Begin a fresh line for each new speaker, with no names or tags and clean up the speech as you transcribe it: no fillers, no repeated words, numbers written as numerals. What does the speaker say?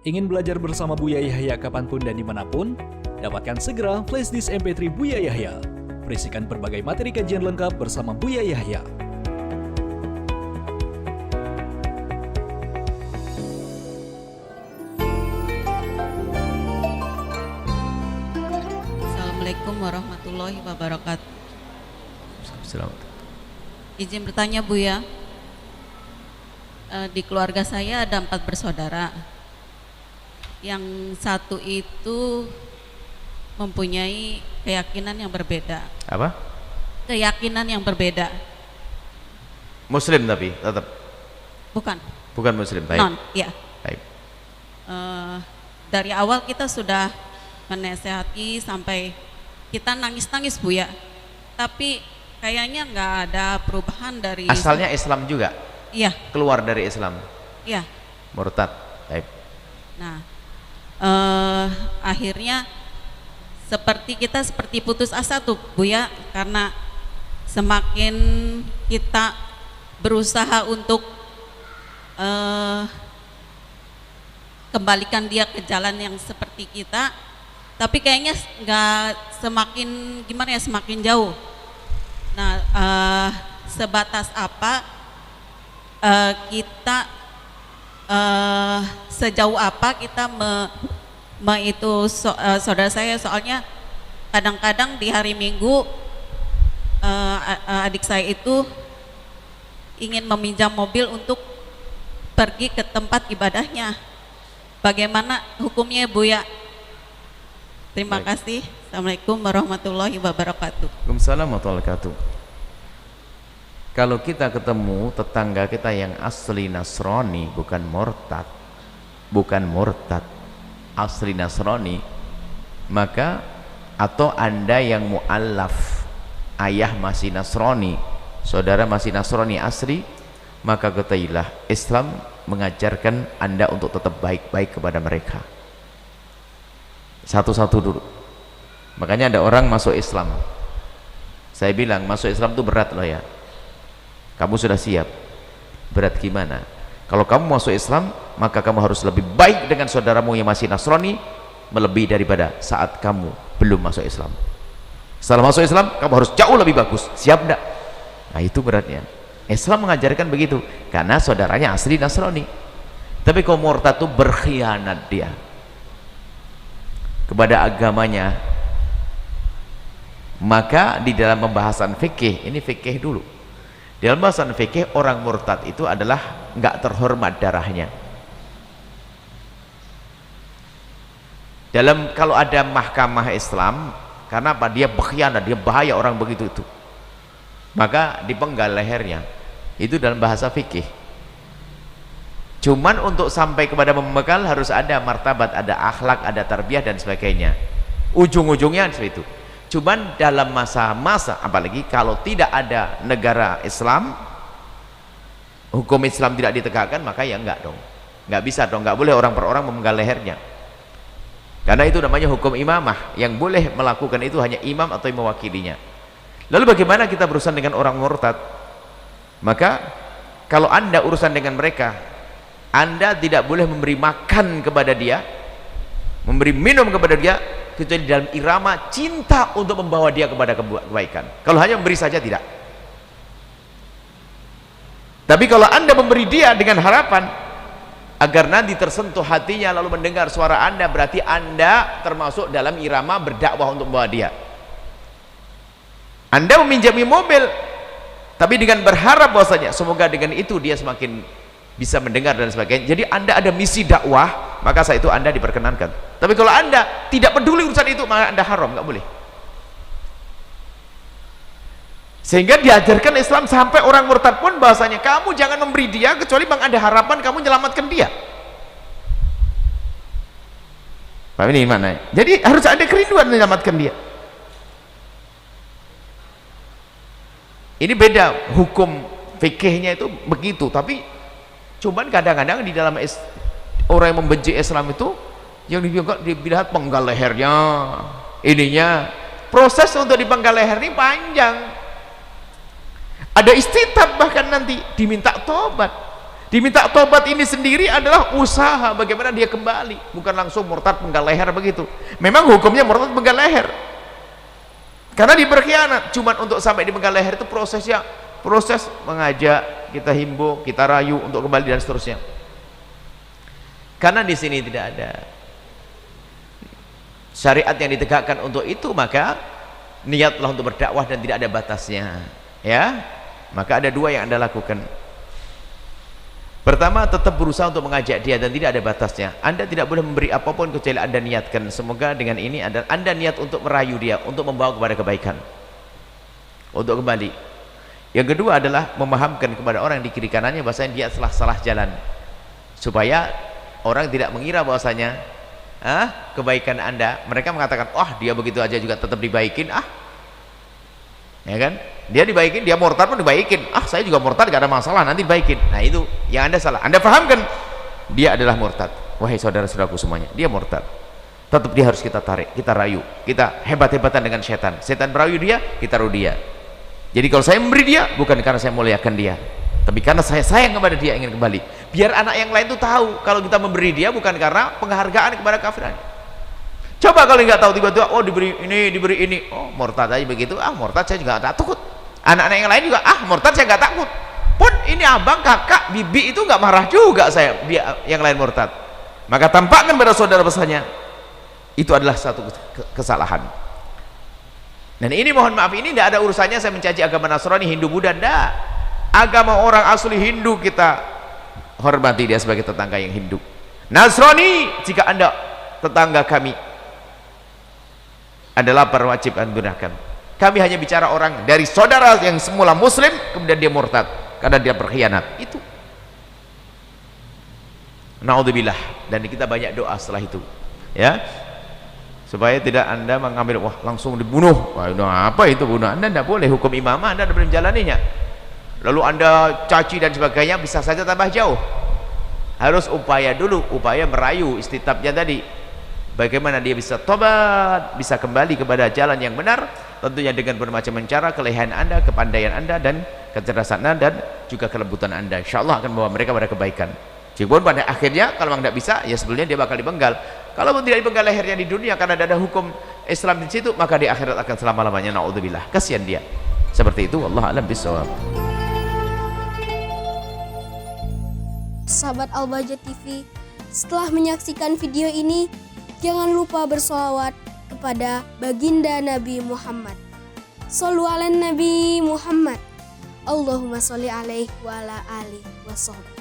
Ingin belajar bersama Buya Yahya kapanpun dan dimanapun? Dapatkan segera flashdisk MP3 Buya Yahya. Berisikan berbagai materi kajian lengkap bersama Buya Yahya.
Assalamualaikum warahmatullahi wabarakatuh.
Selamat.
Izin bertanya Buya, di keluarga saya ada 4 bersaudara. Yang satu itu mempunyai keyakinan yang berbeda.
Apa?
Keyakinan yang berbeda.
Muslim tapi tetap.
Bukan
Muslim. Baik.
non, ya.
Baik.
Dari awal kita sudah menasehati sampai kita nangis-nangis Buya. Tapi kayaknya nggak ada perubahan dari.
Asalnya Islam juga.
Iya.
Keluar dari Islam.
Iya.
Murtad. Baik.
Nah, akhirnya seperti putus asa tuh Buya, karena semakin kita berusaha untuk kembalikan dia ke jalan yang seperti kita, tapi kayaknya nggak, semakin gimana ya, semakin jauh. Nah, sebatas apa kita sejauh apa kita saudara saya, soalnya kadang-kadang di hari Minggu adik saya itu ingin meminjam mobil untuk pergi ke tempat ibadahnya. Bagaimana hukumnya Buya? Terima kasih. Assalamualaikum warahmatullahi wabarakatuh.
Waalaikumsalam warahmatullahi wabarakatuh. Kalau kita ketemu tetangga kita yang asli Nasrani, bukan murtad, asli Nasrani, maka atau Anda yang mu'allaf, ayah masih Nasrani, saudara masih Nasrani asli, maka ketahuilah Islam mengajarkan Anda untuk tetap baik-baik kepada mereka. Satu-satu dulu. Makanya ada orang masuk Islam, saya bilang masuk Islam itu berat loh ya. Kamu sudah siap? Berat gimana? Kalau kamu masuk Islam, maka kamu harus lebih baik dengan saudaramu yang masih Nasrani melebihi daripada saat kamu belum masuk Islam. Setelah masuk Islam, kamu harus jauh lebih bagus. Siap enggak? Nah, itu beratnya. Islam mengajarkan begitu karena saudaranya asli Nasrani. Tapi kalau murtad itu berkhianat dia kepada agamanya. Maka di dalam pembahasan fikih, ini fikih dulu. Di dalam bahasan fikih, orang murtad itu adalah nggak terhormat darahnya. Kalau ada mahkamah Islam, karena apa? Dia berkhianat, dia bahaya orang begitu itu. Maka dipenggal lehernya. Itu dalam bahasa fikih. Cuman untuk sampai kepada memenggal harus ada martabat, ada akhlak, ada tarbiyah dan sebagainya. Ujung-ujungnya seperti itu. Cuman dalam masa-masa, apalagi kalau tidak ada negara Islam, hukum Islam tidak ditegakkan, maka ya enggak dong, enggak bisa dong, enggak boleh orang per orang memenggal lehernya, karena itu namanya hukum imamah. Yang boleh melakukan itu hanya imam atau yang mewakilinya. Lalu bagaimana kita berurusan dengan orang murtad? Maka kalau Anda urusan dengan mereka, Anda tidak boleh memberi makan kepada dia, memberi minum kepada dia, kecuali dalam irama cinta untuk membawa dia kepada kebaikan. Kalau hanya memberi saja tidak. Tapi kalau Anda memberi dia dengan harapan agar nanti tersentuh hatinya lalu mendengar suara Anda, berarti Anda termasuk dalam irama berdakwah untuk membawa dia. Anda meminjami mobil tapi dengan berharap bahwasanya semoga dengan itu dia semakin bisa mendengar dan sebagainya. Jadi Anda ada misi dakwah, maka saat itu Anda diperkenankan. Tapi kalau Anda tidak peduli urusan itu, maka Anda haram, nggak boleh. Sehingga diajarkan Islam sampai orang murtad pun bahasanya kamu jangan memberi dia kecuali bang ada harapan kamu menyelamatkan dia. Paham ini mana? Jadi harus ada kerinduan menyelamatkan dia. Ini beda hukum fikihnya itu begitu, tapi cuman kadang-kadang di dalam orang yang membenci Islam itu yang dilihat penggal lehernya, ininya proses untuk dipenggal leher ini panjang, ada istitab, bahkan nanti diminta tobat. Diminta tobat ini sendiri adalah usaha bagaimana dia kembali, bukan langsung murtad penggal leher begitu. Memang hukumnya murtad penggal leher karena dia berkhianat. Cuman untuk sampai di penggal leher itu prosesnya, proses mengajak, kita himbau, kita rayu untuk kembali dan seterusnya. Karena di sini tidak ada syariat yang ditegakkan untuk itu, maka niatlah untuk berdakwah dan tidak ada batasnya, ya. Maka ada dua yang Anda lakukan. Pertama, tetap berusaha untuk mengajak dia dan tidak ada batasnya. Anda tidak boleh memberi apapun kecuali Anda niatkan. Semoga dengan ini Anda niat untuk merayu dia, untuk membawa kepada kebaikan, untuk kembali. Yang kedua adalah memahamkan kepada orang di kiri kanannya bahwasanya dia salah jalan, supaya orang tidak mengira bahwasanya kebaikan Anda. Mereka mengatakan, dia begitu aja juga tetap dibaikin, ya kan? Dia dibaikin, dia murtad pun dibaikin. Saya juga murtad, gak ada masalah, nanti dibaikin. Nah, itu yang Anda salah. Anda pahamkan dia adalah murtad. Wahai saudara-saudaraku semuanya, dia murtad. Tetap dia harus kita tarik, kita rayu, kita hebat-hebatan dengan setan. Setan merayu dia, kita rayu dia. Jadi kalau saya memberi dia, bukan karena saya muliakan dia, tapi karena saya sayang kepada dia, ingin kembali. Biar anak yang lain tuh tahu kalau kita memberi dia bukan karena penghargaan kepada kafiran. Coba kalau nggak tahu, tiba-tiba diberi ini, murtad aja begitu. Murtad saya juga nggak takut. Anak-anak yang lain juga murtad saya nggak takut. Pun ini abang, kakak, bibi itu nggak marah juga saya yang lain murtad. Maka tampakkan pada saudara besarnya itu adalah satu kesalahan. Dan ini mohon maaf, ini tidak ada urusannya saya mencaci agama Nasrani, Hindu, Buddha, tidak. Agama orang asli Hindu kita hormati dia sebagai tetangga yang Hindu. Nasrani, jika Anda tetangga kami, Anda lapar, wajib Anda gunakan. Kami hanya bicara orang dari saudara yang semula muslim kemudian dia murtad karena dia berkhianat. Itu naudzubillah. Dan kita banyak doa setelah itu, ya, supaya tidak Anda mengambil langsung dibunuh. Apa itu bunuh? Anda tidak boleh, hukum imamah Anda tidak boleh menjalaninya. Lalu Anda caci dan sebagainya, bisa saja tambah jauh. Harus upaya dulu, upaya merayu istitabnya tadi, bagaimana dia bisa tobat, bisa kembali kepada jalan yang benar, tentunya dengan bermacam cara, kelebihan Anda, kepandaian Anda, dan kecerdasan Anda, dan juga kelembutan Anda. InsyaAllah akan membawa mereka pada kebaikan. Jika pada akhirnya kalau memang tidak bisa, ya sebelumnya dia bakal dipenggal. Kalau pun tidak dipenggal lehernya di dunia karena ada hukum Islam di situ, maka di akhirat akan selama-lamanya, naudzubillah. Kasihan dia. Seperti itu, wallahu a'lam bishawab.
Sahabat Al-Bahjah TV, setelah menyaksikan video ini, jangan lupa bersolawat kepada baginda Nabi Muhammad. Shollu ala Nabi Muhammad. Allahumma sholli alaihi wa ala alihi wa sahbihi.